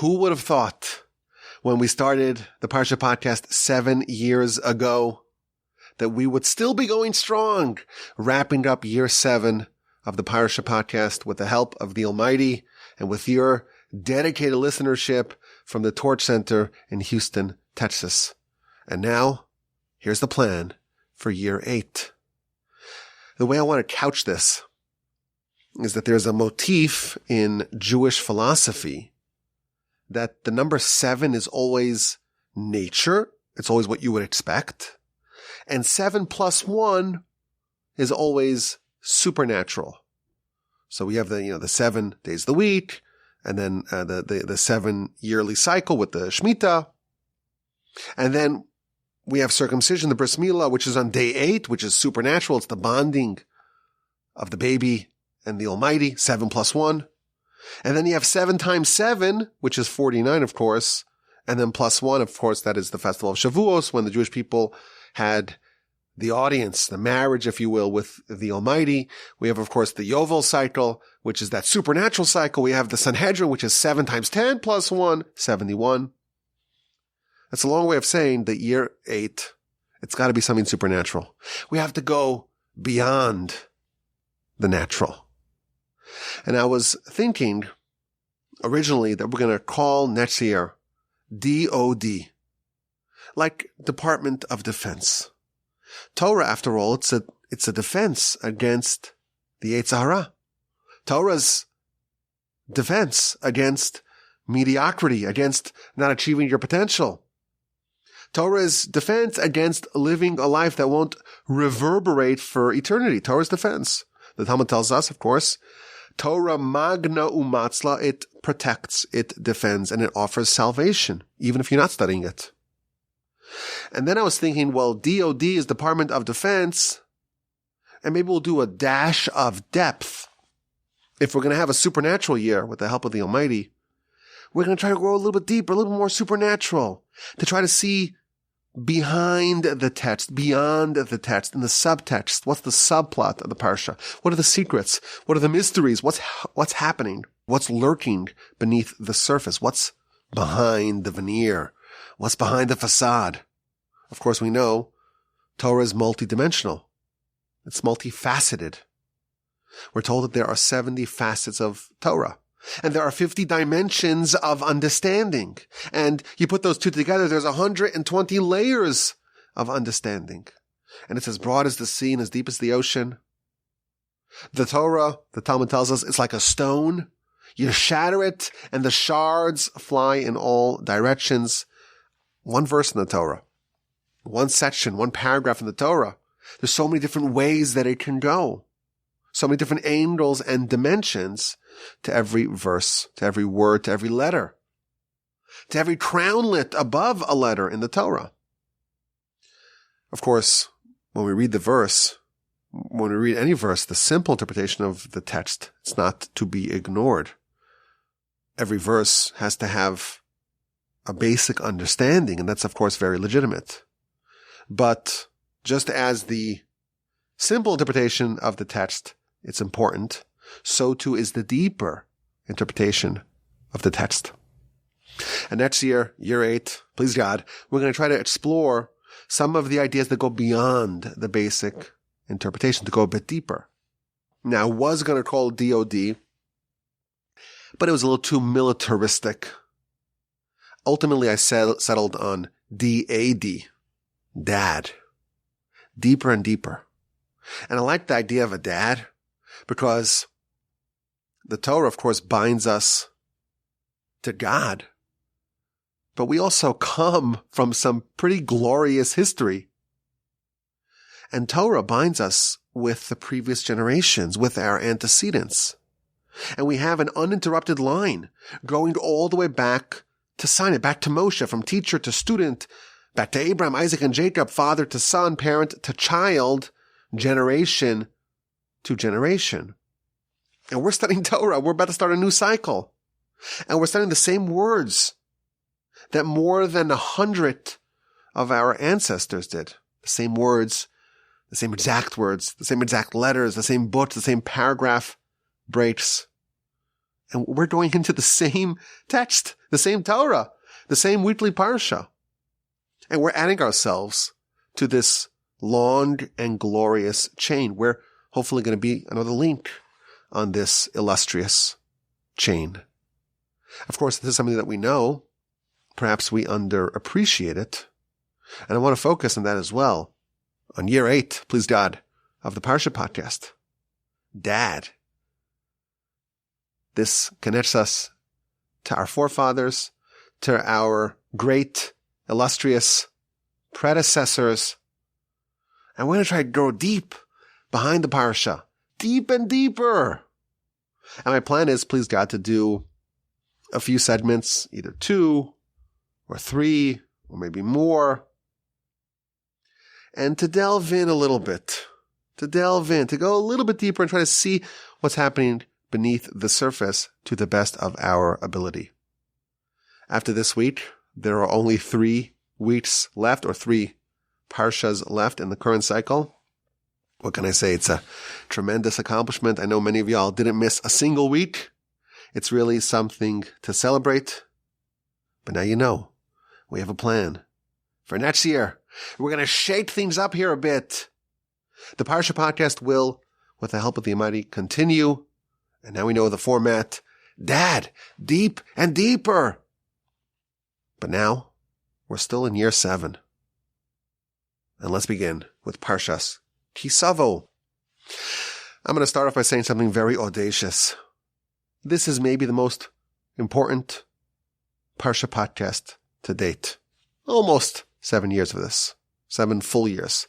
Who would have thought when we started the Parsha Podcast 7 years ago that we would still be going strong, wrapping up year 7 of the Parsha Podcast with the help of the Almighty and with your dedicated listenership from the Torch Center in Houston, Texas. And now, here's the plan for year 8. The way I want to couch this is that there's a motif in Jewish philosophy that the number 7 is always nature. It's always what you would expect. And 7 plus 1 is always supernatural. So we have the 7 days of the week, and then the 7 yearly cycle with the Shemitah. And then we have circumcision, the bris milah, which is on day 8, which is supernatural. It's the bonding of the baby and the Almighty, 7 plus 1. And then you have 7 times 7, which is 49, of course. And then plus 1, of course, that is the festival of Shavuos, when the Jewish people had the audience, the marriage, if you will, with the Almighty. We have, of course, the Yovel cycle, which is that supernatural cycle. We have the Sanhedrin, which is 7 times 10 plus 1, 71. That's a long way of saying that year 8, it's got to be something supernatural. We have to go beyond the natural. And I was thinking originally that we're going to call next year DOD, like Department of Defense. Torah, after all, it's a defense against the Yetzer Hara. Torah's defense against mediocrity, against not achieving your potential. Torah's defense against living a life that won't reverberate for eternity. Torah's defense. The Talmud tells us, of course, Torah magna umatzla, it protects, it defends, and it offers salvation, even if you're not studying it. And then I was thinking, well, DOD is Department of Defense, and maybe we'll do a dash of depth. If we're going to have a supernatural year with the help of the Almighty, we're going to try to go a little bit deeper, a little bit more supernatural, to try to see behind the text, beyond the text, in the subtext. What's the subplot of the Parsha? What are the secrets? What are the mysteries? What's happening? What's lurking beneath the surface? What's behind the veneer? What's behind the facade? Of course, we know Torah is multidimensional. It's multifaceted. We're told that there are 70 facets of Torah. And there are 50 dimensions of understanding. And you put those two together, there's 120 layers of understanding. And it's as broad as the sea and as deep as the ocean. The Torah, the Talmud tells us, it's like a stone. You shatter it, and the shards fly in all directions. One verse in the Torah, one section, one paragraph in the Torah. There's so many different ways that it can go. So many different angles and dimensions to every verse, to every word, to every letter, to every crownlet above a letter in the Torah. Of course, when we read the verse, when we read any verse, the simple interpretation of the text, it's not to be ignored. Every verse has to have a basic understanding, and that's, of course, very legitimate. But just as the simple interpretation of the text, it's important, so too is the deeper interpretation of the text. And next year, year 8, please God, we're going to try to explore some of the ideas that go beyond the basic interpretation, to go a bit deeper. Now, I was going to call it DOD, but it was a little too militaristic. Ultimately, I settled on DAD, Dad. Deeper and deeper. And I like the idea of a dad because the Torah, of course, binds us to God. But we also come from some pretty glorious history. And Torah binds us with the previous generations, with our antecedents. And we have an uninterrupted line going all the way back to Sinai, back to Moshe, from teacher to student, back to Abraham, Isaac, and Jacob, father to son, parent to child, generation to generation. And we're studying Torah. We're about to start a new cycle. And we're studying the same words that more than 100 of our ancestors did. The same words, the same exact words, the same exact letters, the same books, the same paragraph breaks. And we're going into the same text, the same Torah, the same weekly Parsha. And we're adding ourselves to this long and glorious chain. We're hopefully going to be another link on this illustrious chain. Of course, this is something that we know. Perhaps we underappreciate it. And I want to focus on that as well. On year 8, please God, of the Parsha Podcast. Dad. This connects us to our forefathers, to our great, illustrious predecessors. And we're going to try to go deep behind the Parsha. Deep and deeper. And my plan is, please God, to do a few segments, either 2 or 3 or maybe more. And to delve in a little bit. To go a little bit deeper and try to see what's happening beneath the surface to the best of our ability. After this week, there are only 3 weeks left, or 3 parshas left in the current cycle. What can I say? It's a tremendous accomplishment. I know many of y'all didn't miss a single week. It's really something to celebrate. But now you know, we have a plan for next year. We're going to shake things up here a bit. The Parsha Podcast will, with the help of the Almighty, continue. And now we know the format. Dad, deep and deeper. But now, we're still in year 7. And let's begin with Parshas Savo. I'm going to start off by saying something very audacious. This is maybe the most important Parsha Podcast to date. Almost 7 years of this. 7 full years.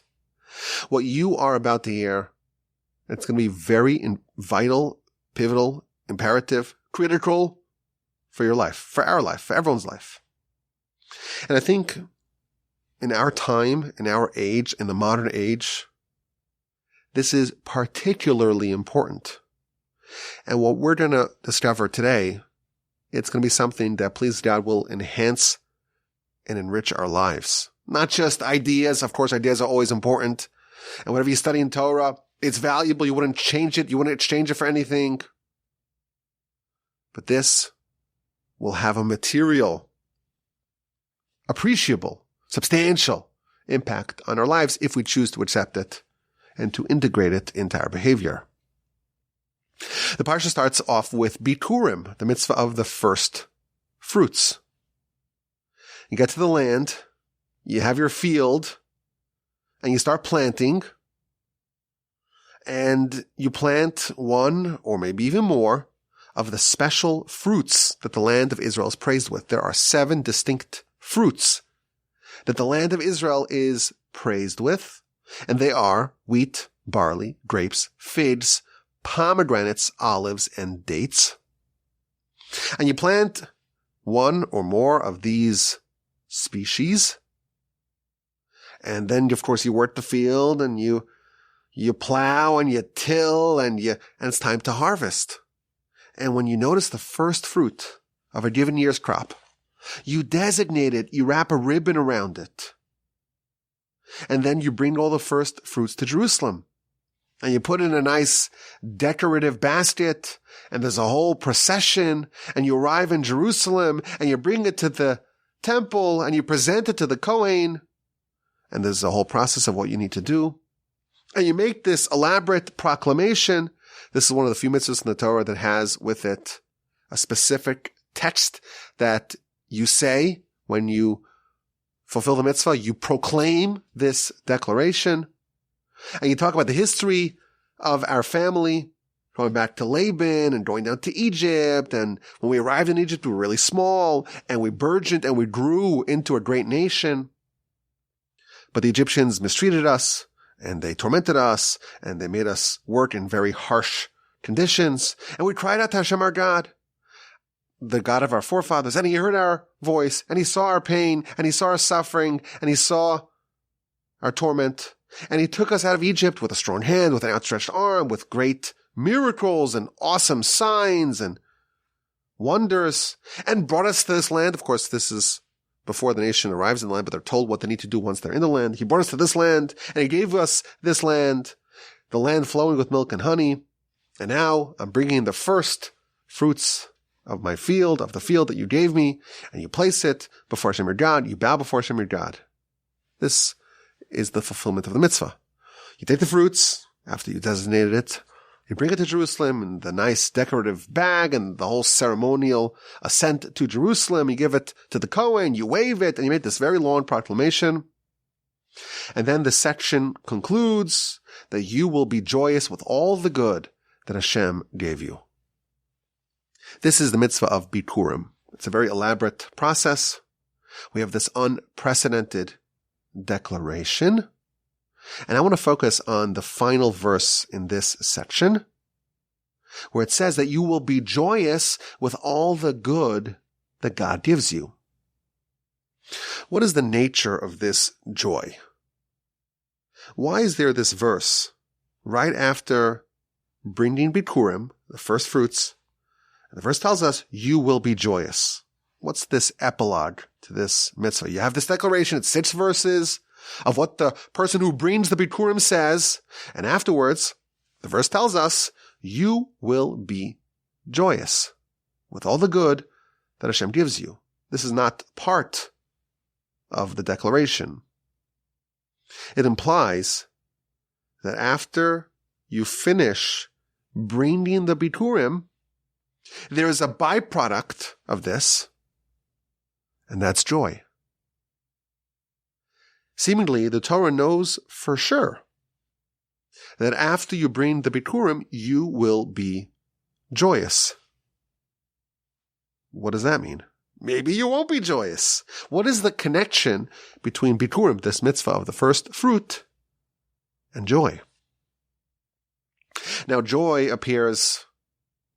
What you are about to hear, it's going to be very vital, pivotal, imperative, critical for your life, for our life, for everyone's life. And I think in our time, in our age, in the modern age, this is particularly important. And what we're going to discover today, it's going to be something that, please God, will enhance and enrich our lives. Not just ideas. Of course, ideas are always important. And whatever you study in Torah, it's valuable. You wouldn't change it. You wouldn't exchange it for anything. But this will have a material, appreciable, substantial impact on our lives if we choose to accept it and to integrate it into our behavior. The Parsha starts off with Bikurim, the mitzvah of the first fruits. You get to the land, you have your field, and you start planting, and you plant 1 or maybe even more of the special fruits that the land of Israel is praised with. There are 7 distinct fruits that the land of Israel is praised with, and they are wheat, barley, grapes, figs, pomegranates, olives, and dates. And you plant 1 or more of these species. And then, of course, you work the field and you plow and you till and it's time to harvest. And when you notice the first fruit of a given year's crop, you designate it, you wrap a ribbon around it. And then you bring all the first fruits to Jerusalem. And you put in a nice decorative basket, and there's a whole procession, and you arrive in Jerusalem, and you bring it to the temple, and you present it to the Kohen, and there's a whole process of what you need to do. And you make this elaborate proclamation. This is one of the few mitzvahs in the Torah that has with it a specific text that you say when you fulfill the mitzvah. You proclaim this declaration. And you talk about the history of our family, going back to Laban and going down to Egypt. And when we arrived in Egypt, we were really small and we burgeoned and we grew into a great nation. But the Egyptians mistreated us and they tormented us and they made us work in very harsh conditions. And we cried out to Hashem, our God, the God of our forefathers. And he heard our voice and he saw our pain and he saw our suffering and he saw our torment. And he took us out of Egypt with a strong hand, with an outstretched arm, with great miracles and awesome signs and wonders, and brought us to this land. Of course, this is before the nation arrives in the land, but they're told what they need to do once they're in the land. He brought us to this land, and he gave us this land, the land flowing with milk and honey. And now I'm bringing the first fruits of my field, of the field that you gave me, and you place it before Hashem your God. You bow before Hashem your God. This is the fulfillment of the mitzvah. You take the fruits after you designated it. You bring it to Jerusalem in the nice decorative bag and the whole ceremonial ascent to Jerusalem. You give it to the Kohen, you wave it, and you make this very long proclamation. And then the section concludes that you will be joyous with all the good that Hashem gave you. This is the mitzvah of Bikurim. It's a very elaborate process. We have this unprecedented declaration. And I want to focus on the final verse in this section, where it says that you will be joyous with all the good that God gives you. What is the nature of this joy? Why is there this verse right after bringing Bikurim, the first fruits? And the verse tells us, you will be joyous. What's this epilogue to this mitzvah? You have this declaration, it's 6 verses of what the person who brings the Bikurim says, and afterwards, the verse tells us, you will be joyous with all the good that Hashem gives you. This is not part of the declaration. It implies that after you finish bringing the Bikurim, there is a byproduct of this, and that's joy. Seemingly, the Torah knows for sure that after you bring the Bikurim, you will be joyous. What does that mean? Maybe you won't be joyous. What is the connection between Bikurim, this mitzvah of the first fruit, and joy? Now, joy appears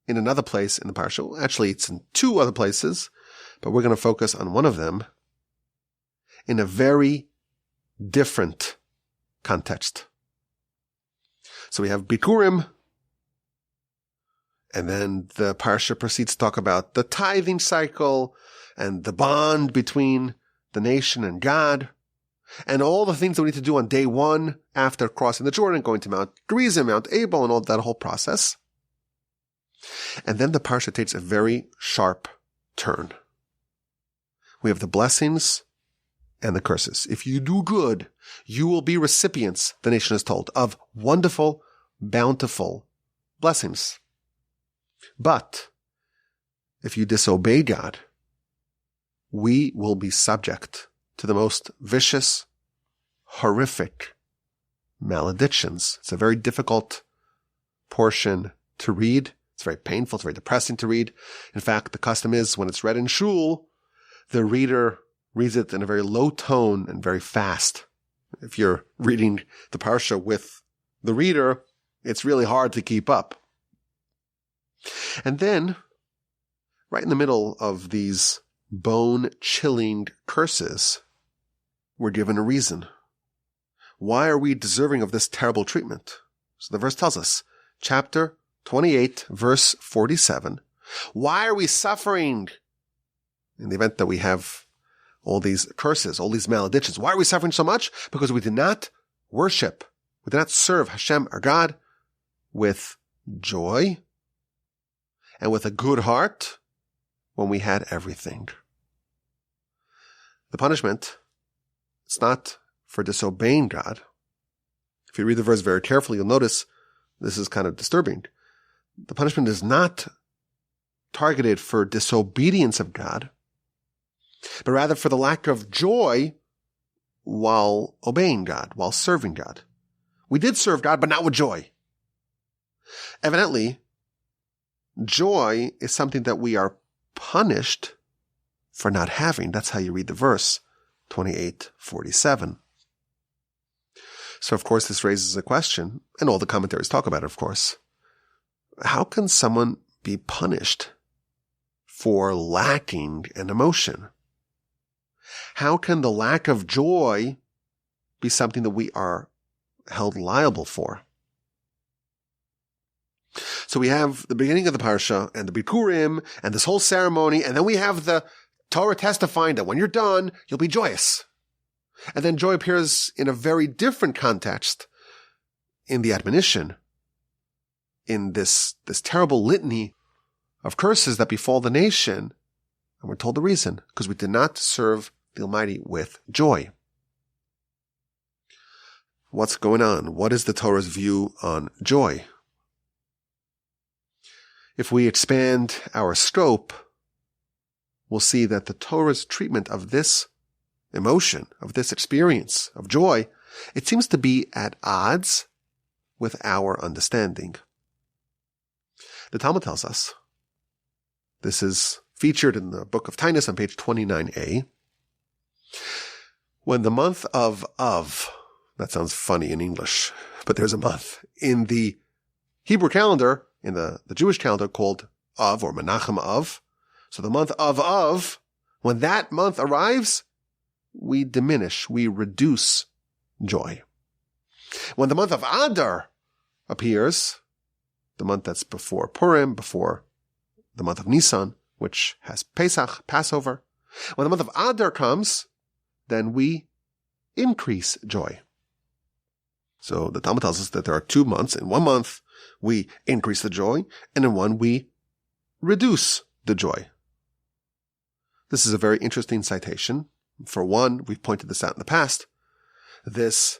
in another place in the Parsha. Actually, it's in 2 other places, but we're going to focus on one of them in a very different context. So we have Bikurim, and then the Parsha proceeds to talk about the tithing cycle and the bond between the nation and God, and all the things that we need to do on day 1 after crossing the Jordan, going to Mount Gerizim, Mount Abel, and all that whole process. And then the Parsha takes a very sharp turn. We have the blessings and the curses. If you do good, you will be recipients, the nation is told, of wonderful, bountiful blessings. But if you disobey God, we will be subject to the most vicious, horrific maledictions. It's a very difficult portion to read. It's very painful. It's very depressing to read. In fact, the custom is when it's read in shul, the reader reads it in a very low tone and very fast. If you're reading the Parsha with the reader, it's really hard to keep up. And then, right in the middle of these bone-chilling curses, we're given a reason. Why are we deserving of this terrible treatment? So the verse tells us, chapter 28, verse 47, why are we suffering in the event that we have all these curses, all these maledictions? Why are we suffering so much? Because we did not worship, we did not serve Hashem, our God, with joy and with a good heart when we had everything. The punishment, it's not for disobeying God. If you read the verse very carefully, you'll notice this is kind of disturbing. The punishment is not targeted for disobedience of God, but rather for the lack of joy while obeying God, while serving God. We did serve God, but not with joy. Evidently, joy is something that we are punished for not having. That's how you read the verse, 28:47. So, of course, this raises a question, and all the commentaries talk about it, of course. How can someone be punished for lacking an emotion? How can the lack of joy be something that we are held liable for? So we have the beginning of the Parsha and the Bikurim and this whole ceremony, and then we have the Torah testifying that when you're done, you'll be joyous. And then joy appears in a very different context in the admonition, in this terrible litany of curses that befall the nation. And we're told the reason, because we did not serve the Almighty with joy. What's going on? What is the Torah's view on joy? If we expand our scope, we'll see that the Torah's treatment of this emotion, of this experience of joy, it seems to be at odds with our understanding. The Talmud tells us, this is featured in the book of Tainus on page 29a, when the month of Av, that sounds funny in English, but there's a month in the Hebrew calendar, in the Jewish calendar called Av or Menachem Av. So the month of Av, when that month arrives, we diminish, we reduce joy. When the month of Adar appears, the month that's before Purim, before the month of Nisan, which has Pesach, Passover, when the month of Adar comes, then we increase joy. So the Talmud tells us that there are 2 months. In 1 month, we increase the joy, and in one, we reduce the joy. This is a very interesting citation. For one, we've pointed this out in the past. This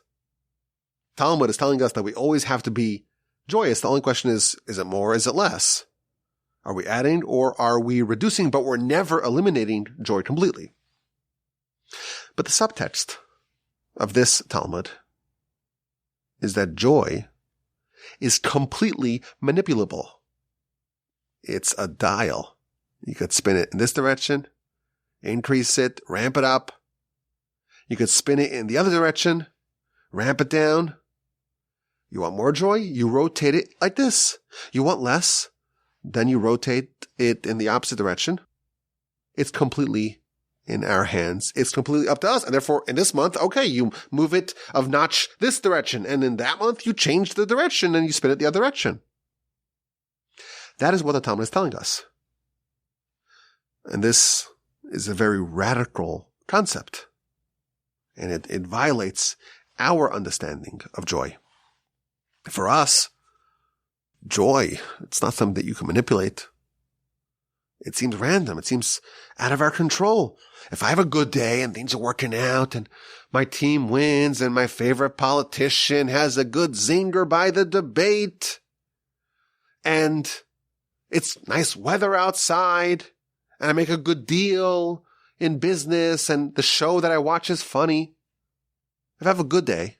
Talmud is telling us that we always have to be joyous. The only question is it more, is it less? Are we adding or are we reducing, but we're never eliminating joy completely? But the subtext of this Talmud is that joy is completely manipulable. It's a dial. You could spin it in this direction, increase it, ramp it up. You could spin it in the other direction, ramp it down. You want more joy? You rotate it like this. You want less? Then you rotate it in the opposite direction. It's completely in our hands. It's completely up to us. And therefore, in this month, okay, you move it of notch this direction. And in that month, you change the direction and you spin it the other direction. That is what the Talmud is telling us. And this is a very radical concept. And it violates our understanding of joy. For us, joy, it's not something that you can manipulate. It seems random. It seems out of our control. If I have a good day and things are working out and my team wins and my favorite politician has a good zinger by the debate and it's nice weather outside and I make a good deal in business and the show that I watch is funny. If I have a good day,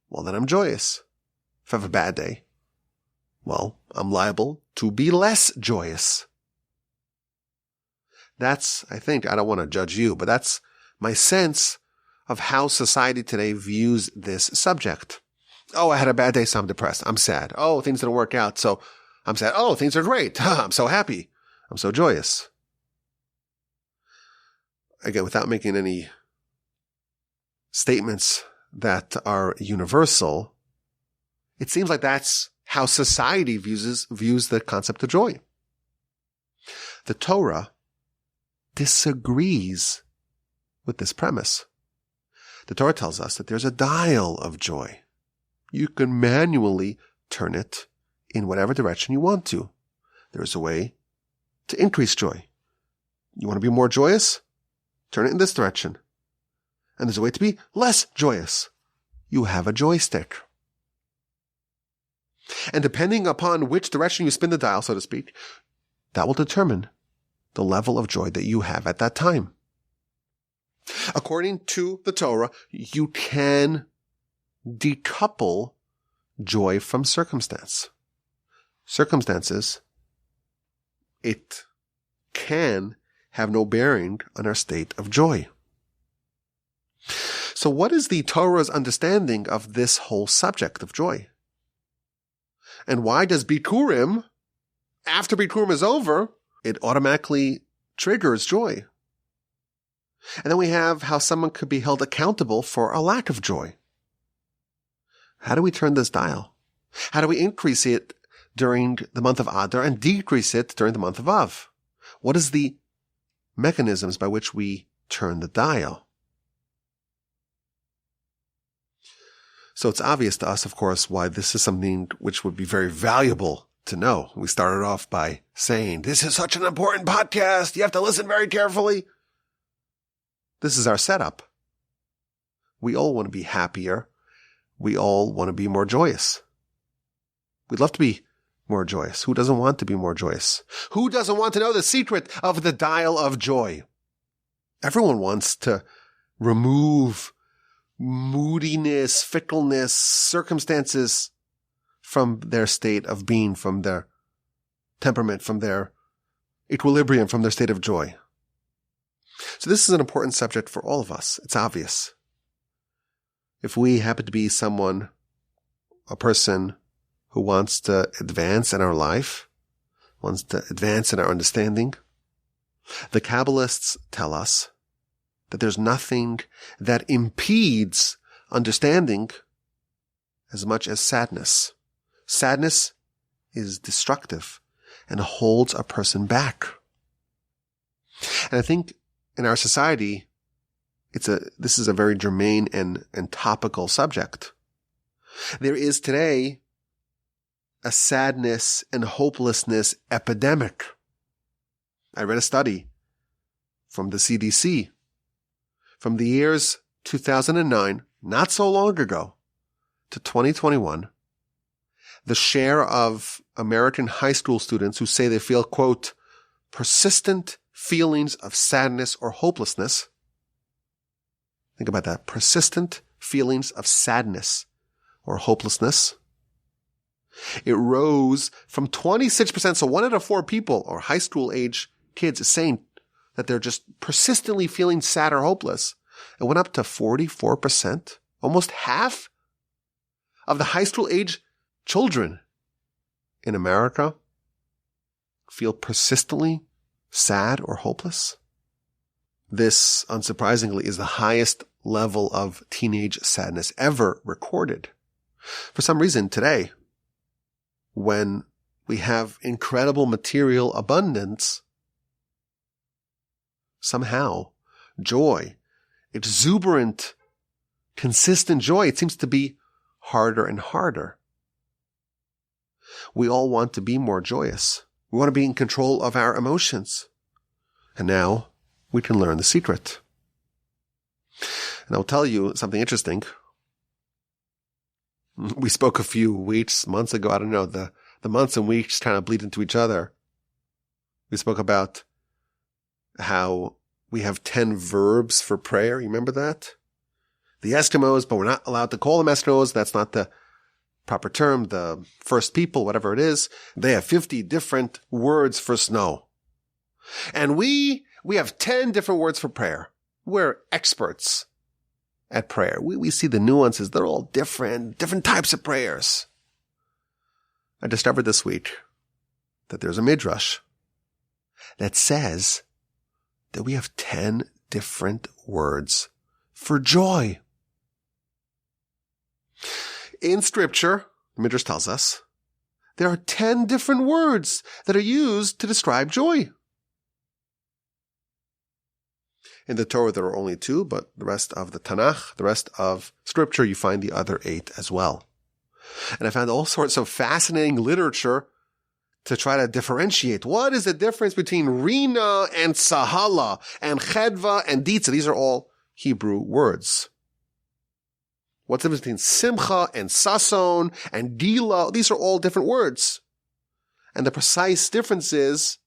well, then I'm joyous. If I have a bad day, well, I'm liable to be less joyous. That's, I think, I don't want to judge you, but that's my sense of how society today views this subject. Oh, I had a bad day, so I'm depressed. I'm sad. Oh, things didn't work out, so I'm sad. Oh, things are great. I'm so happy. I'm so joyous. Again, without making any statements that are universal, it seems like that's how society views the concept of joy. The Torah disagrees with this premise. The Torah tells us that there's a dial of joy. You can manually turn it in whatever direction you want to. There's a way to increase joy. You want to be more joyous? Turn it in this direction. And there's a way to be less joyous. You have a joystick. And depending upon which direction you spin the dial, so to speak, that will determine the level of joy that you have at that time. According to the Torah, you can decouple joy from circumstance. Circumstances, it can have no bearing on our state of joy. So what is the Torah's understanding of this whole subject of joy? And why does Bikurim, after Bikurim is over, it automatically triggers joy? And then we have how someone could be held accountable for a lack of joy. How do we turn this dial? How do we increase it during the month of Adar and decrease it during the month of Av? What is the mechanisms by which we turn the dial? So it's obvious to us, of course, why this is something which would be very valuable to know. We started off by saying, this is such an important podcast. You have to listen very carefully. This is our setup. We all want to be happier. We all want to be more joyous. We'd love to be more joyous. Who doesn't want to be more joyous? Who doesn't want to know the secret of the dial of joy? Everyone wants to remove moodiness, fickleness, circumstances from their state of being, from their temperament, from their equilibrium, from their state of joy. So this is an important subject for all of us. It's obvious. If we happen to be someone, a person who wants to advance in our life, wants to advance in our understanding, the Kabbalists tell us that there's nothing that impedes understanding as much as sadness. Sadness is destructive and holds a person back. And I think in our society, this is a very germane and topical subject. There is today a sadness and hopelessness epidemic. I read a study from the CDC from the years 2009, not so long ago, to 2021. The share of American high school students who say they feel, quote, persistent feelings of sadness or hopelessness. Think about that. Persistent feelings of sadness or hopelessness. It rose from 26%. So 1 out of 4 people or high school age kids is saying that they're just persistently feeling sad or hopeless. It went up to 44%. Almost half of the high school age children in America feel persistently sad or hopeless. This, unsurprisingly, is the highest level of teenage sadness ever recorded. For some reason today, when we have incredible material abundance, somehow joy, exuberant, consistent joy, it seems to be harder and harder. We all want to be more joyous. We want to be in control of our emotions. And now we can learn the secret. And I'll tell you something interesting. We spoke a few months ago. I don't know, the months and weeks kind of bleed into each other. We spoke about how we have 10 verbs for prayer. You remember that? The Eskimos, but we're not allowed to call them Eskimos. That's not the proper term. The first people, whatever it is, they have 50 different words for snow. And we have 10 different words for prayer. We're experts at prayer. We see the nuances. They're all different types of prayers. I discovered this week that there's a midrash that says that we have 10 different words for joy. In scripture, the midrash tells us, there are 10 different words that are used to describe joy. In the Torah, there are only 2, but the rest of the Tanakh, the rest of scripture, you find the other 8 as well. And I found all sorts of fascinating literature to try to differentiate. What is the difference between Rina and Sahala and Chedva and Ditza? These are all Hebrew words. What's the difference between Simcha and Sason and Gila? These are all different words. And the precise differences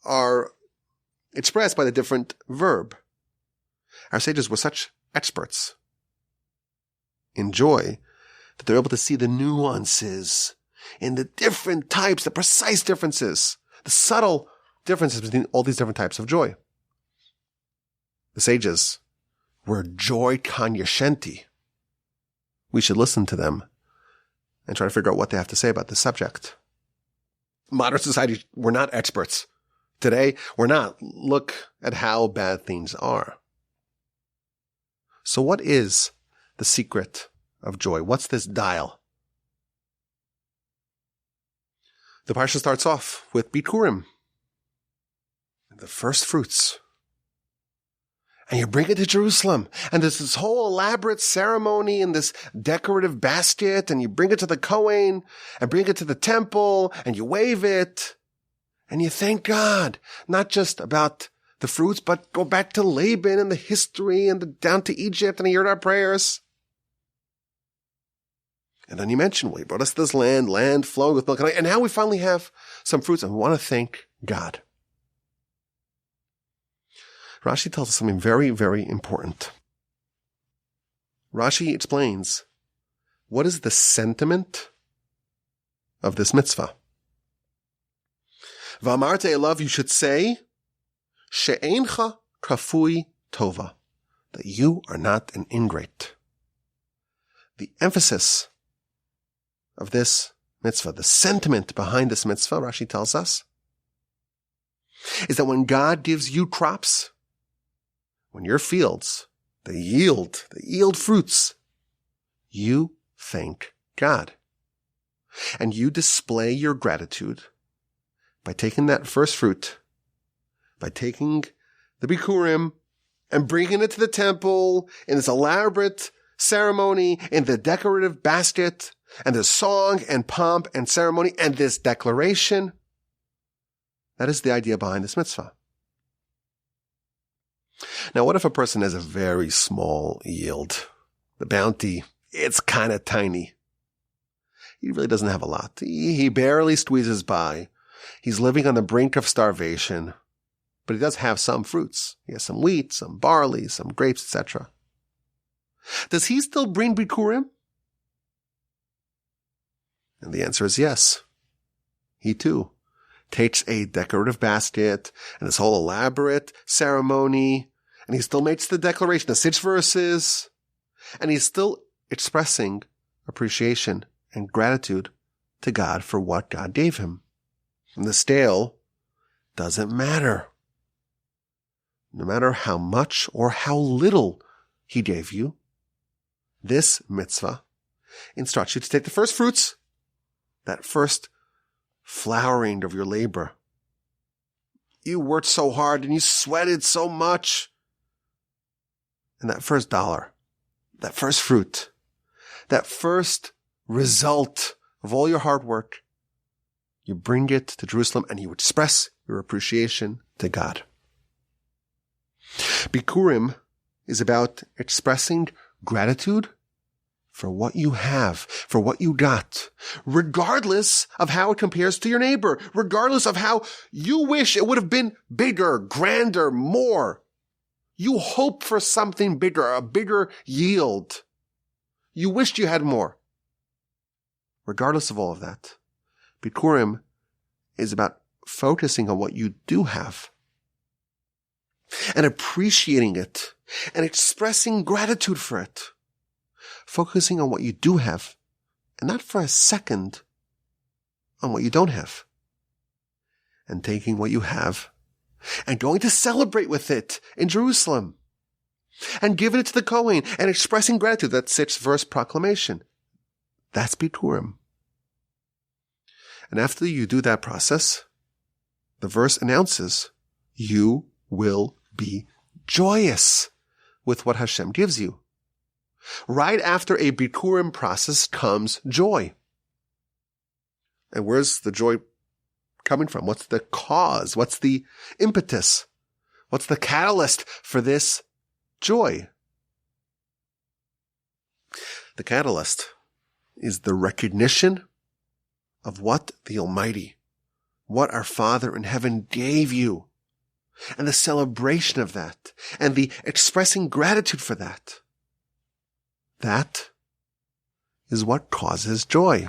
are expressed by the different verb. Our sages were such experts in joy that they're able to see the nuances in the different types, the precise differences, the subtle differences between all these different types of joy. The sages were joy kanyashenti. We should listen to them and try to figure out what they have to say about this subject. Modern society, we're not experts. Today, we're not. Look at how bad things are. So what is the secret of joy? What's this dial? The Parsha starts off with Bikurim, the first fruits. and you bring it to Jerusalem, and there's this whole elaborate ceremony in this decorative basket, and you bring it to the Kohen, and bring it to the temple, and you wave it, and you thank God, not just about the fruits, but go back to Laban and the history and down to Egypt, and he heard our prayers. And then you mention, well, he brought us to this land flowing with milk and honey, and now we finally have some fruits, and we want to thank God. Rashi tells us something very, very important. Rashi explains, what is the sentiment of this mitzvah? V'amarte elav, you should say, she'eincha kafui tova, that you are not an ingrate. The emphasis of this mitzvah, the sentiment behind this mitzvah, Rashi tells us, is that when God gives you crops, when your fields, they yield fruits, you thank God. And you display your gratitude by taking that first fruit, by taking the bikurim and bringing it to the temple in this elaborate ceremony, in the decorative basket, and the song and pomp and ceremony and this declaration. That is the idea behind this mitzvah. Now, what if a person has a very small yield? The bounty, it's kind of tiny. He really doesn't have a lot. He barely squeezes by. He's living on the brink of starvation, but he does have some fruits. He has some wheat, some barley, some grapes, etc. Does he still bring bikurim? And the answer is yes. He too takes a decorative basket and this whole elaborate ceremony, and he still makes the declaration, the 6 verses, and he's still expressing appreciation and gratitude to God for what God gave him. And the scale doesn't matter. No matter how much or how little he gave you, this mitzvah instructs you to take the first fruits, that first flowering of your labor. You worked so hard and you sweated so much. And that first dollar, that first fruit, that first result of all your hard work, you bring it to Jerusalem and you express your appreciation to God. Bikurim is about expressing gratitude for what you have, for what you got, regardless of how it compares to your neighbor, regardless of how you wish it would have been bigger, grander, more. You hope for something bigger, a bigger yield. You wished you had more. Regardless of all of that, Bikurim is about focusing on what you do have and appreciating it and expressing gratitude for it. Focusing on what you do have and not for a second on what you don't have. And taking what you have and going to celebrate with it in Jerusalem and giving it to the Kohen and expressing gratitude, that 6-verse proclamation. That's Bikurim. And after you do that process, the verse announces you will be joyous with what Hashem gives you. Right after a Bikurim process comes joy. And where's the joy coming from? What's the cause? What's the impetus? What's the catalyst for this joy? The catalyst is the recognition of what the Almighty, what our Father in heaven gave you, and the celebration of that, and the expressing gratitude for that. That is what causes joy.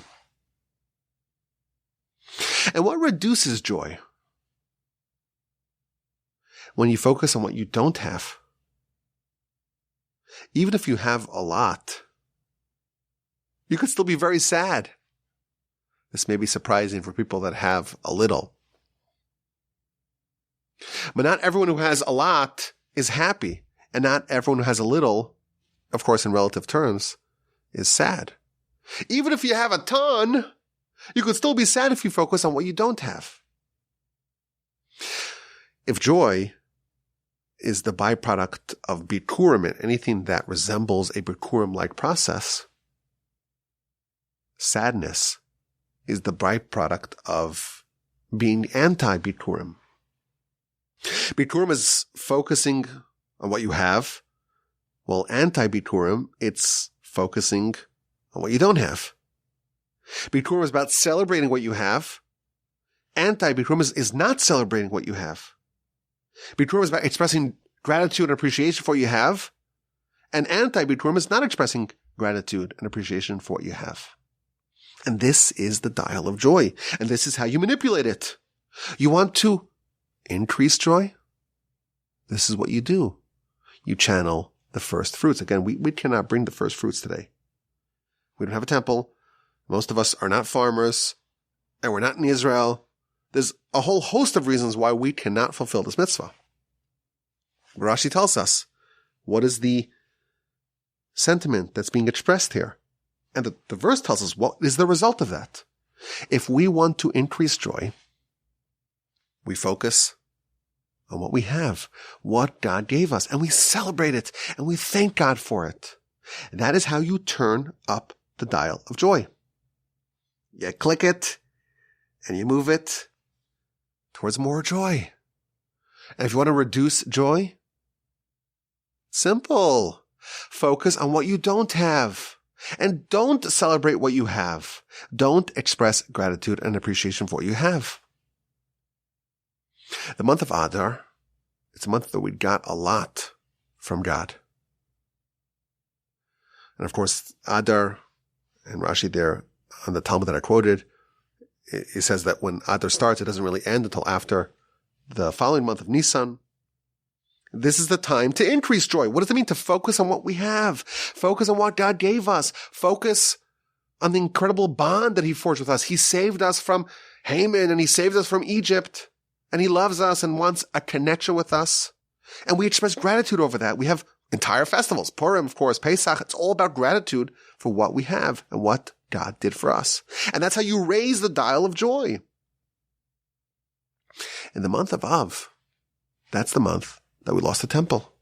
And what reduces joy? When you focus on what you don't have. Even if you have a lot, you could still be very sad. This may be surprising for people that have a little. But not everyone who has a lot is happy, and not everyone who has a little, of course in relative terms, is sad. Even if you have a ton, you could still be sad if you focus on what you don't have. If joy is the byproduct of bikurim, anything that resembles a bikurim-like process, sadness is the byproduct of being anti-bikurim. Bikurim is focusing on what you have, while anti-bikurim, it's focusing on what you don't have. Bikurim is about celebrating what you have. Anti-bikurim is not celebrating what you have. Bikurim is about expressing gratitude and appreciation for what you have, and anti-bikurim is not expressing gratitude and appreciation for what you have. And this is the dial of joy, and this is how you manipulate it. You want to increase joy? This is what you do. You channel the first fruits. Again, we cannot bring the first fruits today. We don't have a temple. Most of us are not farmers, and we're not in Israel. There's a whole host of reasons why we cannot fulfill this mitzvah. Rashi tells us, what is the sentiment that's being expressed here? And the verse tells us what is the result of that. If we want to increase joy, we focus on what we have, what God gave us, and we celebrate it, and we thank God for it. That is how you turn up the dial of joy. You click it, and you move it towards more joy. And if you want to reduce joy, simple. Focus on what you don't have. And don't celebrate what you have. Don't express gratitude and appreciation for what you have. The month of Adar, it's a month that we got a lot from God. And of course, Adar and Rashi there on the Talmud that I quoted, it says that when Adar starts, it doesn't really end until after the following month of Nisan. This is the time to increase joy. What does it mean to focus on what we have? Focus on what God gave us. Focus on the incredible bond that he forged with us. He saved us from Haman, and he saved us from Egypt, and he loves us and wants a connection with us. And we express gratitude over that. We have entire festivals, Purim, of course, Pesach. It's all about gratitude for what we have and what God did for us. And that's how you raise the dial of joy. In the month of Av, that's the month that we lost the temple.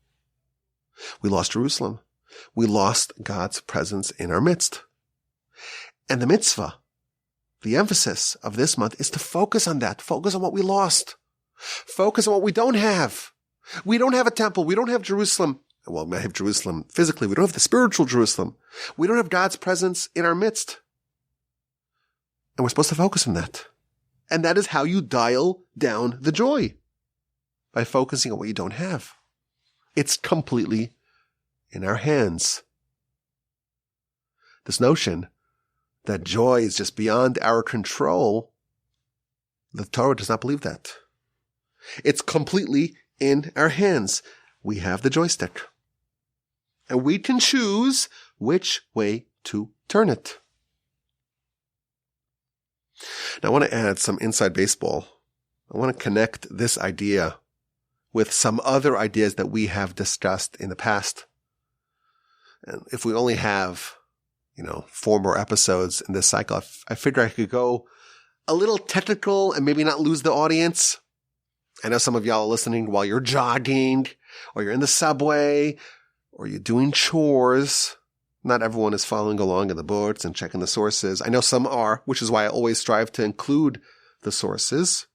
We lost Jerusalem. We lost God's presence in our midst. And the mitzvah, the emphasis of this month is to focus on that. Focus on what we lost. Focus on what we don't have. We don't have a temple. We don't have Jerusalem. Well, we might have Jerusalem physically. We don't have the spiritual Jerusalem. We don't have God's presence in our midst. And we're supposed to focus on that. And that is how you dial down the joy, by focusing on what you don't have. It's completely in our hands. This notion that joy is just beyond our control, the Torah does not believe that. It's completely in our hands. We have the joystick. And we can choose which way to turn it. Now I want to add some inside baseball. I want to connect this idea with some other ideas that we have discussed in the past. And if we only have, 4 more episodes in this cycle, I figure I could go a little technical and maybe not lose the audience. I know some of y'all are listening while you're jogging, or you're in the subway, or you're doing chores. Not everyone is following along in the books and checking the sources. I know some are, which is why I always strive to include the sources.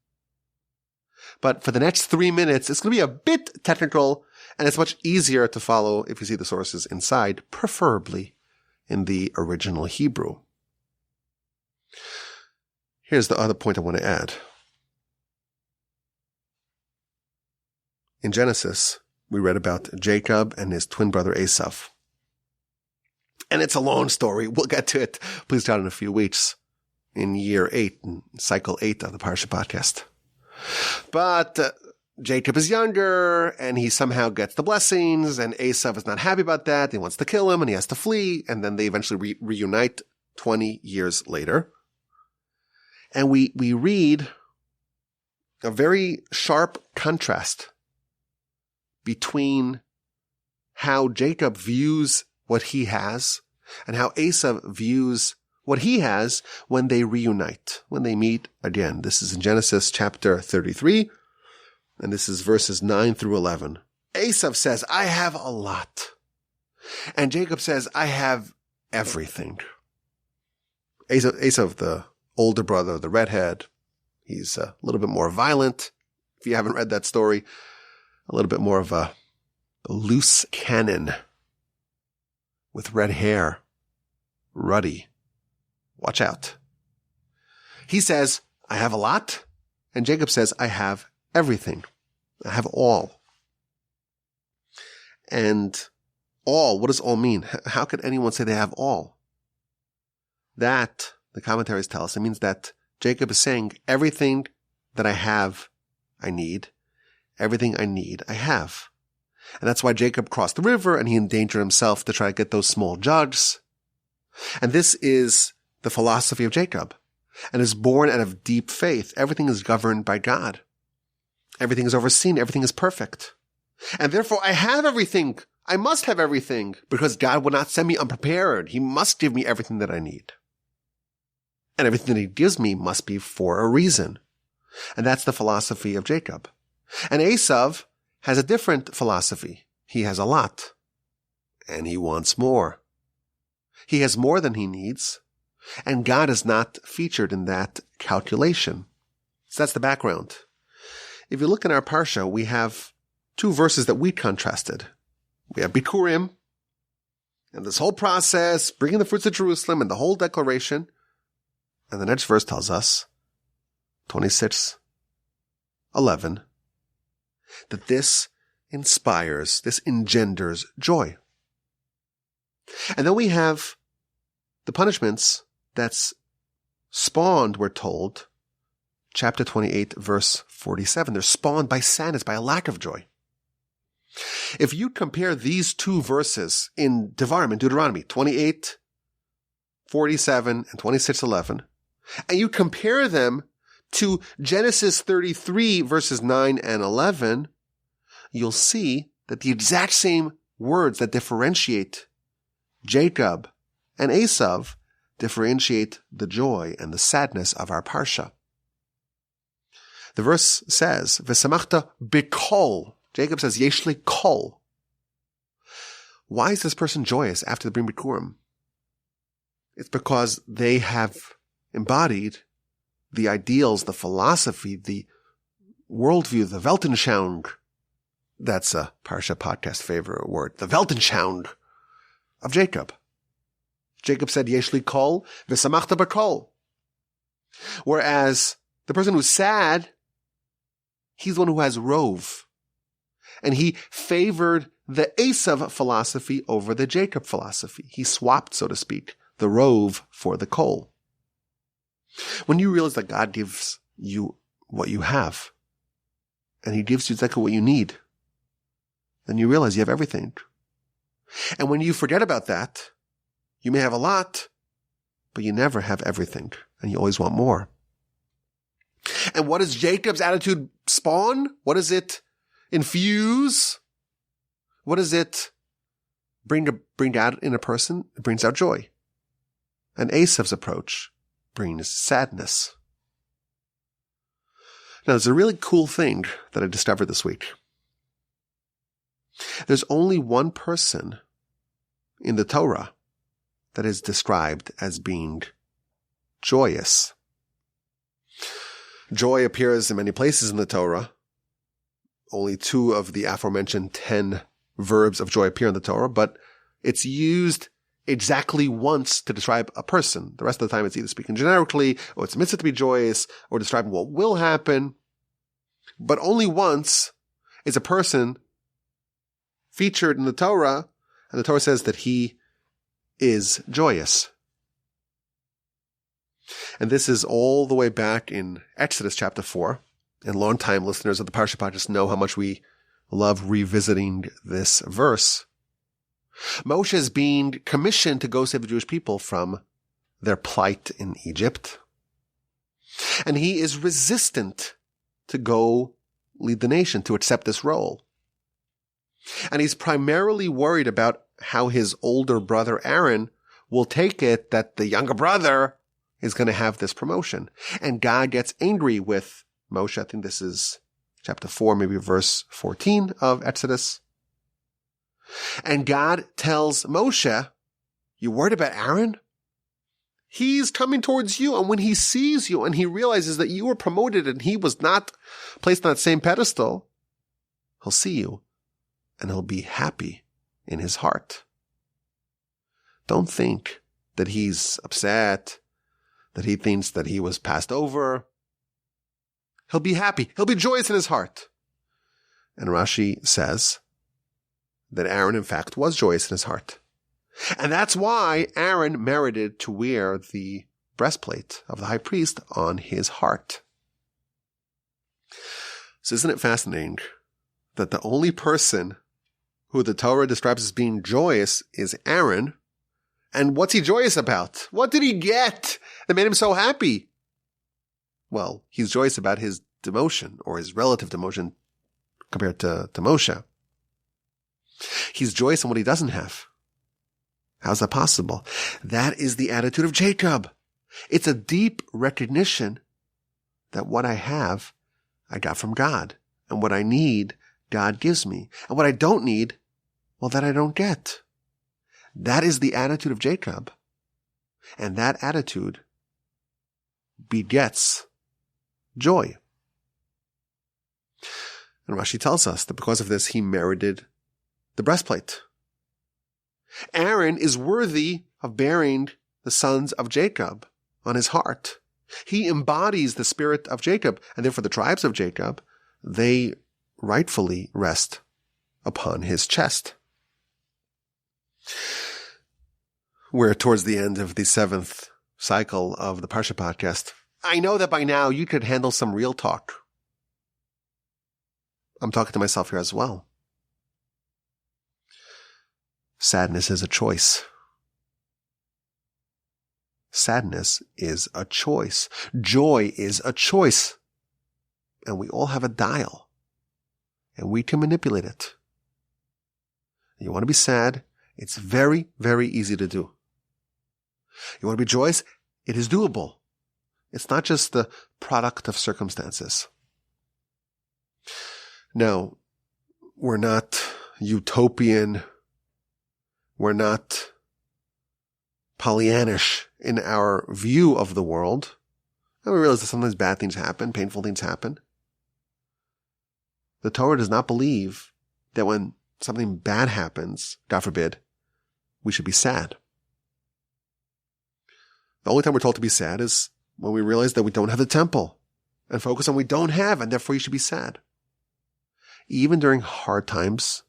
But for the next 3 minutes, it's going to be a bit technical, and it's much easier to follow if you see the sources inside, preferably in the original Hebrew. Here's the other point I want to add. In Genesis, we read about Jacob and his twin brother Esav. And it's a long story. We'll get to it, please God, in a few weeks, in year 8, in cycle 8 of the Parsha Podcast. But Jacob is younger, and he somehow gets the blessings, and Esav is not happy about that. He wants to kill him, and he has to flee, and then they eventually reunite 20 years later. And we read a very sharp contrast between how Jacob views what he has and how Esav views what he has when they reunite, when they meet again. This is in Genesis chapter 33, and this is verses 9 through 11. Esav says, I have a lot. And Jacob says, I have everything. Esav, the older brother, the redhead, he's a little bit more violent. If you haven't read that story, a little bit more of a loose cannon with red hair, ruddy. Watch out. He says, I have a lot. And Jacob says, I have everything. I have all. And all, what does all mean? How could anyone say they have all? That, the commentaries tell us, it means that Jacob is saying, everything that I have, I need. Everything I need, I have. And that's why Jacob crossed the river and he endangered himself to try to get those small jugs. And this is the philosophy of Jacob, and is born out of deep faith. Everything is governed by God. Everything is overseen. Everything is perfect. And therefore I have everything. I must have everything because God will not send me unprepared. He must give me everything that I need. And everything that he gives me must be for a reason. And that's the philosophy of Jacob. And Esav has a different philosophy. He has a lot. And he wants more. He has more than he needs. And God is not featured in that calculation. So that's the background. If you look in our Parsha, we have two verses that we contrasted. We have Bikurim, and this whole process, bringing the fruits of Jerusalem, and the whole declaration. And the next verse tells us, 26:11, that this inspires, this engenders joy. And then we have the punishments that's spawned, we're told, chapter 28, verse 47. They're spawned by sadness, by a lack of joy. If you compare these two verses in Deuteronomy 28:47 and 26:11, and you compare them to Genesis 33, verses 9 and 11, you'll see that the exact same words that differentiate Jacob and Esav differentiate the joy and the sadness of our Parsha. The verse says, V'samachta b'kol. Jacob says, Yeshli kol. Why is this person joyous after the Brim Bikurim? It's because they have embodied the ideals, the philosophy, the worldview, the Weltanschauung. That's a Parsha Podcast favorite word. The Weltanschauung of Jacob. Jacob said, Yeshli kol, v'samachta b'kol. Whereas the person who's sad, he's the one who has rove. And he favored the Esav philosophy over the Jacob philosophy. He swapped, so to speak, the rove for the kol. When you realize that God gives you what you have, and he gives you exactly what you need, then you realize you have everything. And when you forget about that, you may have a lot, but you never have everything, and you always want more. And what does Jacob's attitude spawn? What does it infuse? What does it bring out in a person? It brings out joy. And Esav's approach brings sadness. Now, there's a really cool thing that I discovered this week. There's only one person in the Torah that is described as being joyous. Joy appears in many places in the Torah. Only 2 of the aforementioned 10 verbs of joy appear in the Torah, but it's used exactly once to describe a person. The rest of the time it's either speaking generically, or it's mitzvah to be joyous, or describing what will happen. But only once is a person featured in the Torah, and the Torah says that he is joyous. And this is all the way back in Exodus chapter 4. And long-time listeners of the Parsha Podcast know how much we love revisiting this verse. Moshe is being commissioned to go save the Jewish people from their plight in Egypt. And he is resistant to go lead the nation, to accept this role. And he's primarily worried about how his older brother Aaron will take it that the younger brother is going to have this promotion. And God gets angry with Moshe. I think this is chapter 4, maybe verse 14 of Exodus. And God tells Moshe, you worried about Aaron? He's coming towards you, and when he sees you and he realizes that you were promoted and he was not placed on that same pedestal, he'll see you and he'll be happy in his heart. Don't think that he's upset, that he thinks that he was passed over. He'll be happy. He'll be joyous in his heart. And Rashi says that Aaron, in fact, was joyous in his heart. And that's why Aaron merited to wear the breastplate of the high priest on his heart. So isn't it fascinating that the only person who the Torah describes as being joyous is Aaron? And what's he joyous about? What did he get that made him so happy? Well, he's joyous about his demotion, or his relative demotion compared to Moshe. He's joyous in what he doesn't have. How's that possible? That is the attitude of Jacob. It's a deep recognition that what I have, I got from God. And what I need, God gives me. And what I don't need, well, that I don't get. That is the attitude of Jacob. And that attitude begets joy. And Rashi tells us that because of this, he merited the breastplate. Aaron is worthy of bearing the sons of Jacob on his heart. He embodies the spirit of Jacob, and therefore the tribes of Jacob, they rightfully rest upon his chest. We're towards the end of the 7th cycle of the Parsha Podcast. I know that by now you could handle some real talk. I'm talking to myself here as well. Sadness is a choice. Sadness is a choice. Joy is a choice. And we all have a dial. And we can manipulate it. You want to be sad? It's very, very easy to do. You want to be joyous? It is doable. It's not just the product of circumstances. Now, we're not utopian. We're not Pollyannish in our view of the world. And we realize that sometimes bad things happen, painful things happen. The Torah does not believe that when something bad happens, God forbid, we should be sad. The only time we're told to be sad is when we realize that we don't have the temple and focus on what we don't have, and therefore you should be sad. Even during hard times,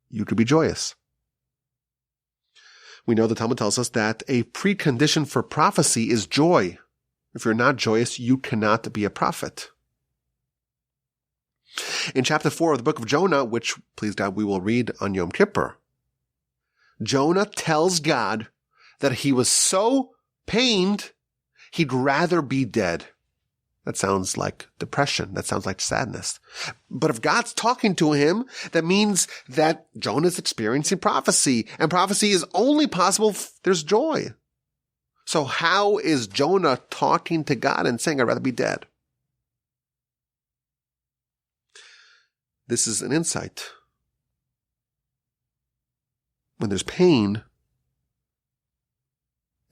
you could be joyous. We know the Talmud tells us that a precondition for prophecy is joy. If you're not joyous, you cannot be a prophet. In chapter 4 of the book of Jonah, which, please God, we will read on Yom Kippur, Jonah tells God that he was so pained, he'd rather be dead. That sounds like depression. That sounds like sadness. But if God's talking to him, that means that Jonah's experiencing prophecy. And prophecy is only possible if there's joy. So how is Jonah talking to God and saying, I'd rather be dead? This is an insight. When there's pain,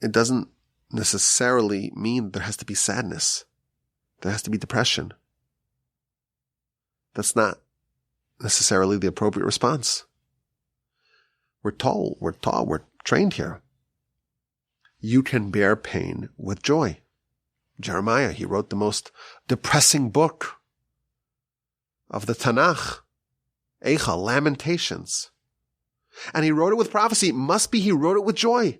it doesn't necessarily mean there has to be sadness. There has to be depression. That's not necessarily the appropriate response. We're trained here. You can bear pain with joy. Jeremiah, he wrote the most depressing book of the Tanakh, Eicha, Lamentations. And he wrote it with prophecy. It must be he wrote it with joy.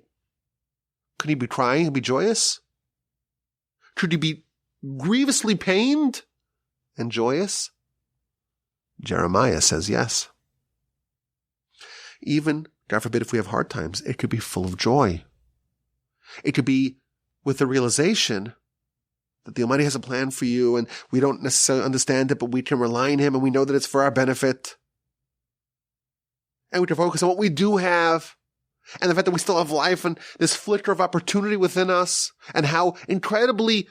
Could he be crying and be joyous? Could he be grievously pained and joyous? Jeremiah says yes. Even, God forbid, if we have hard times, it could be full of joy. It could be with the realization that the Almighty has a plan for you and we don't necessarily understand it, but we can rely on Him and we know that it's for our benefit. And we can focus on what we do have and the fact that we still have life and this flicker of opportunity within us and how incredibly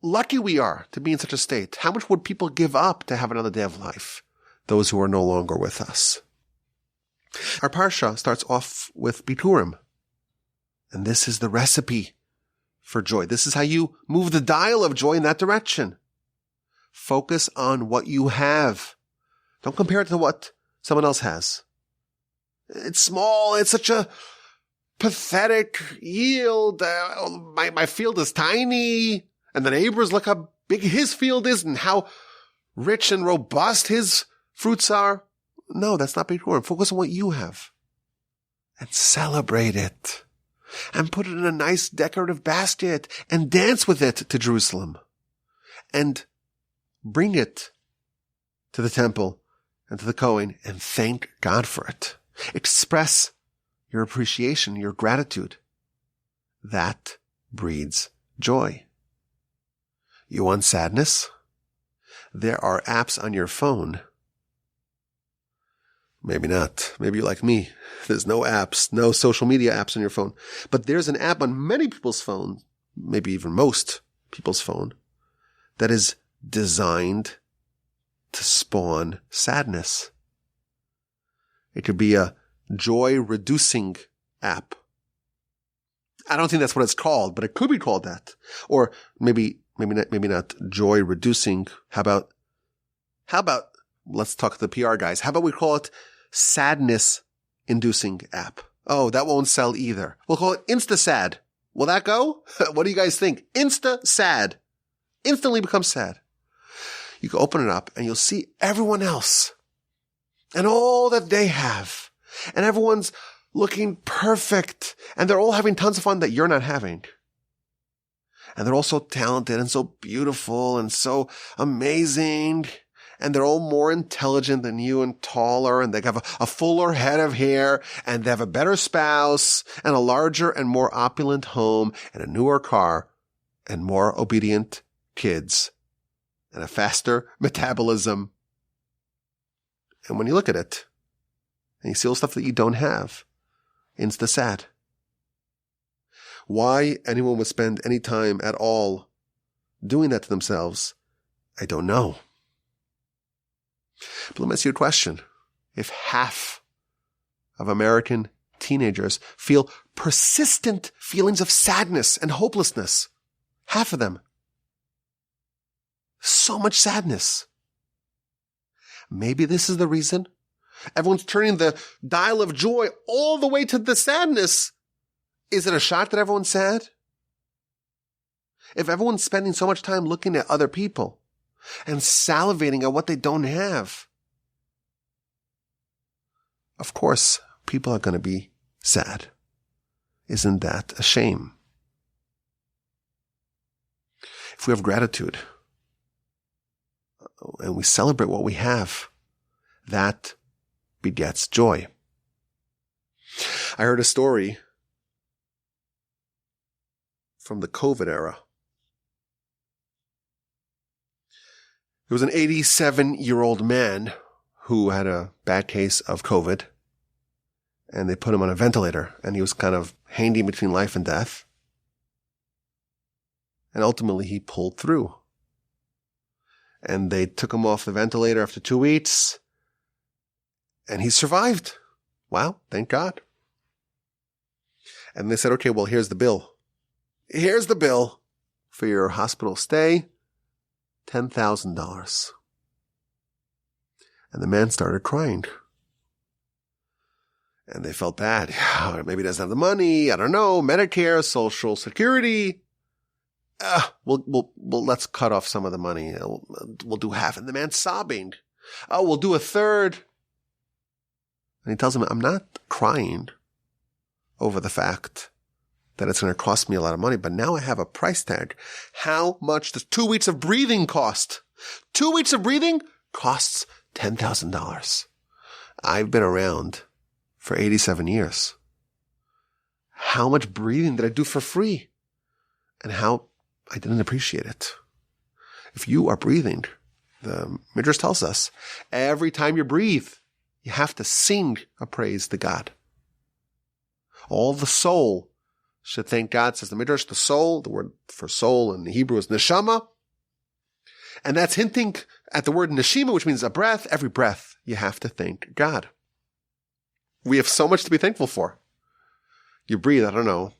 lucky we are to be in such a state. How much would people give up to have another day of life? those who are no longer with us. Our Parsha starts off with Biturim. And this is the recipe for joy. This is how you move the dial of joy in that direction. Focus on what you have. Don't compare it to what someone else has. It's small. It's such a pathetic yield. My field is tiny. And the neighbors, look how big his field is and how rich and robust his fruits are. No, that's not Biturim. Focus on what you have and celebrate it and put it in a nice decorative basket and dance with it to Jerusalem and bring it to the temple and to the Kohen and thank God for it. Express your appreciation, your gratitude. That breeds joy. You want sadness? There are apps on your phone. Maybe not. Maybe you're like me. There's no apps, no social media apps on your phone. But there's an app on many people's phones, maybe even most people's phone, that is designed to spawn sadness. It could be a joy-reducing app. I don't think that's what it's called, but it could be called that. Or maybe not joy-reducing. How about, let's talk to the PR guys. How about we call it sadness-inducing app? Oh, that won't sell either. We'll call it Insta-Sad. Will that go? What do you guys think? Insta-Sad. Instantly becomes sad. You can open it up and you'll see everyone else and all that they have. And everyone's looking perfect. And they're all having tons of fun that you're not having. And they're all so talented and so beautiful and so amazing. And they're all more intelligent than you and taller. And they have a fuller head of hair. And they have a better spouse and a larger and more opulent home and a newer car and more obedient kids and a faster metabolism. And when you look at it and you see all the stuff that you don't have, insta-sad. Why anyone would spend any time at all doing that to themselves, I don't know. But let me ask you a question. If half of American teenagers feel persistent feelings of sadness and hopelessness, half of them, so much sadness. Maybe this is the reason everyone's turning the dial of joy all the way to the sadness. Is it a shock that everyone's sad? If everyone's spending so much time looking at other people and salivating at what they don't have, of course, people are going to be sad. Isn't that a shame? If we have gratitude and we celebrate what we have, that begets joy. I heard a story from the COVID era. There was an 87-year-old man who had a bad case of COVID, and they put him on a ventilator, and he was kind of hanging between life and death. And ultimately, he pulled through. And they took him off the ventilator after 2 weeks, and he survived. Wow, thank God. And they said, okay, well, here's the bill. Here's the bill for your hospital stay, $10,000. And the man started crying. And they felt bad. Maybe he doesn't have the money. I don't know. Medicare, Social Security. Let's cut off some of the money. We'll do half. And the man's sobbing. Oh, we'll do a third. And he tells him, I'm not crying over the fact that it's going to cost me a lot of money, but now I have a price tag. How much does 2 weeks of breathing cost? 2 weeks of breathing costs $10,000. I've been around for 87 years. How much breathing did I do for free? And how I didn't appreciate it. If you are breathing, the Midrash tells us, every time you breathe, you have to sing a praise to God. All the soul should thank God, says the Midrash. The soul, the word for soul in Hebrew is neshama. And that's hinting at the word neshima, which means a breath. Every breath you have to thank God. We have so much to be thankful for. You breathe, I don't know.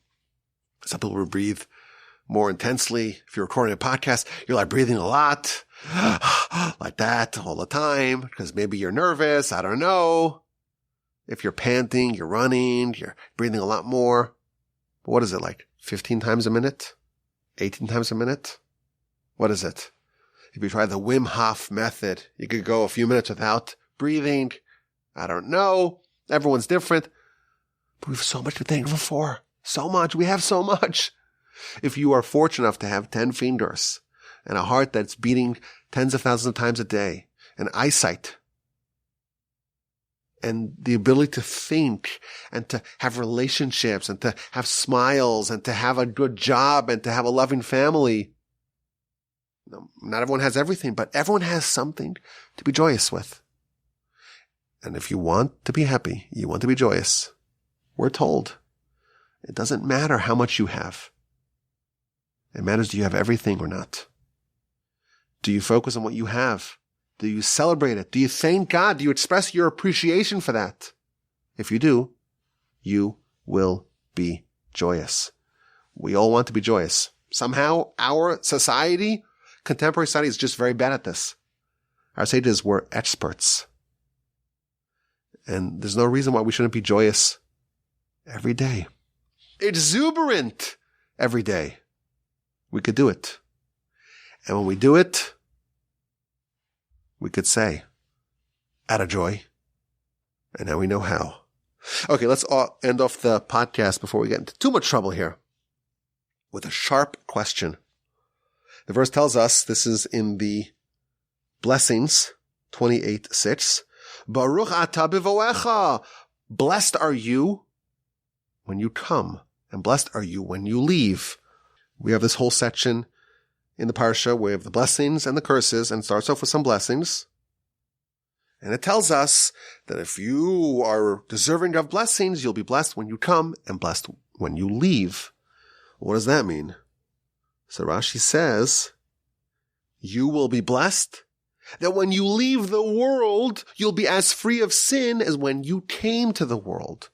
Some people will breathe more intensely. If you're recording a podcast, you're like breathing a lot, like that all the time, because maybe you're nervous. I don't know. If you're panting, you're running, you're breathing a lot more. But what is it, like 15 times a minute? 18 times a minute? What is it? If you try the Wim Hof method, you could go a few minutes without breathing. I don't know. Everyone's different. But we have so much to be thankful for. So much. We have so much. If you are fortunate enough to have 10 fingers and a heart that's beating tens of thousands of times a day and eyesight and the ability to think and to have relationships and to have smiles and to have a good job and to have a loving family. Not everyone has everything, but everyone has something to be joyous with. And if you want to be happy, you want to be joyous, we're told it doesn't matter how much you have. It matters, do you have everything or not? Do you focus on what you have? Do you celebrate it? Do you thank God? Do you express your appreciation for that? If you do, you will be joyous. We all want to be joyous. Somehow our society, contemporary society, is just very bad at this. Our sages were experts. And there's no reason why we shouldn't be joyous every day. Exuberant every day. We could do it. And when we do it, we could say, "Atta joy." And now we know how. Okay, let's end off the podcast before we get into too much trouble here with a sharp question. The verse tells us, this is in the Blessings 28:6. Baruch ata b'voecha. Blessed are you when you come, and blessed are you when you leave. We have this whole section in the Parsha where we have the blessings and the curses, and it starts off with some blessings. And it tells us that if you are deserving of blessings, you'll be blessed when you come and blessed when you leave. What does that mean? So Rashi says, you will be blessed, that when you leave the world, you'll be as free of sin as when you came to the world.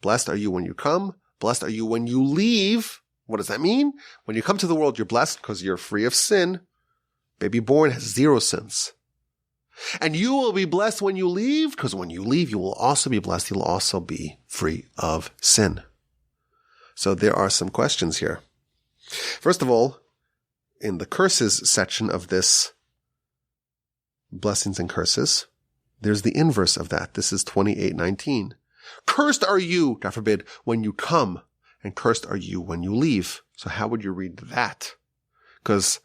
Blessed are you when you come, blessed are you when you leave. What does that mean? When you come to the world, you're blessed because you're free of sin. Baby born has 0 sins. And you will be blessed when you leave, because when you leave, you will also be blessed. You'll also be free of sin. So there are some questions here. First of all, in the curses section of this blessings and curses, there's the inverse of that. This is 28:19. Cursed are you, God forbid, when you come, and cursed are you when you leave. So how would you read that? Because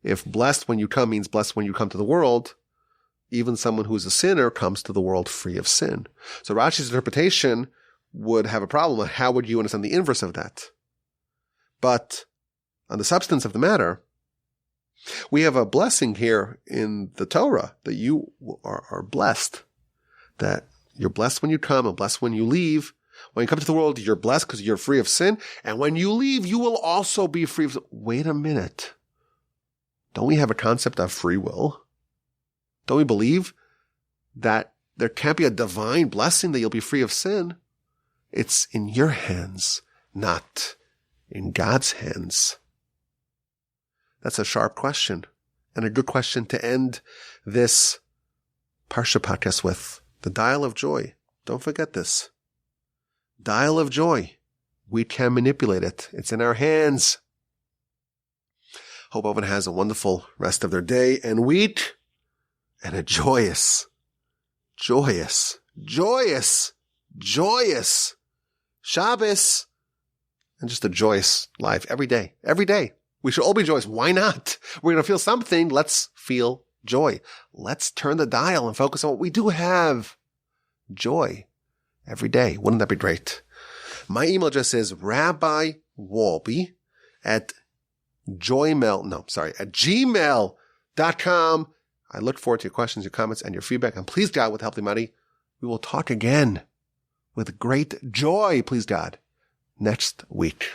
if blessed when you come means blessed when you come to the world, even someone who is a sinner comes to the world free of sin. So Rashi's interpretation would have a problem. How would you understand the inverse of that? But on the substance of the matter, we have a blessing here in the Torah that you are blessed, that you're blessed when you come and blessed when you leave. When you come to the world, you're blessed because you're free of sin. And when you leave, you will also be free of sin. Wait a minute. Don't we have a concept of free will? Don't we believe that there can't be a divine blessing that you'll be free of sin? It's in your hands, not in God's hands. That's a sharp question, and a good question to end this Parsha podcast with. The dial of joy. Don't forget this. Dial of joy. We can manipulate it. It's in our hands. Hope everyone has a wonderful rest of their day and week, and a joyous Shabbos, and just a joyous life every day. Every day. We should all be joyous. Why not? We're going to feel something. Let's feel joy. Let's turn the dial and focus on what we do have. Joy. Every day. Wouldn't that be great? My email address is rabbiwalby@gmail.com. I look forward to your questions, your comments, and your feedback. And please God, with help of Almighty, we will talk again with great joy, please God, next week.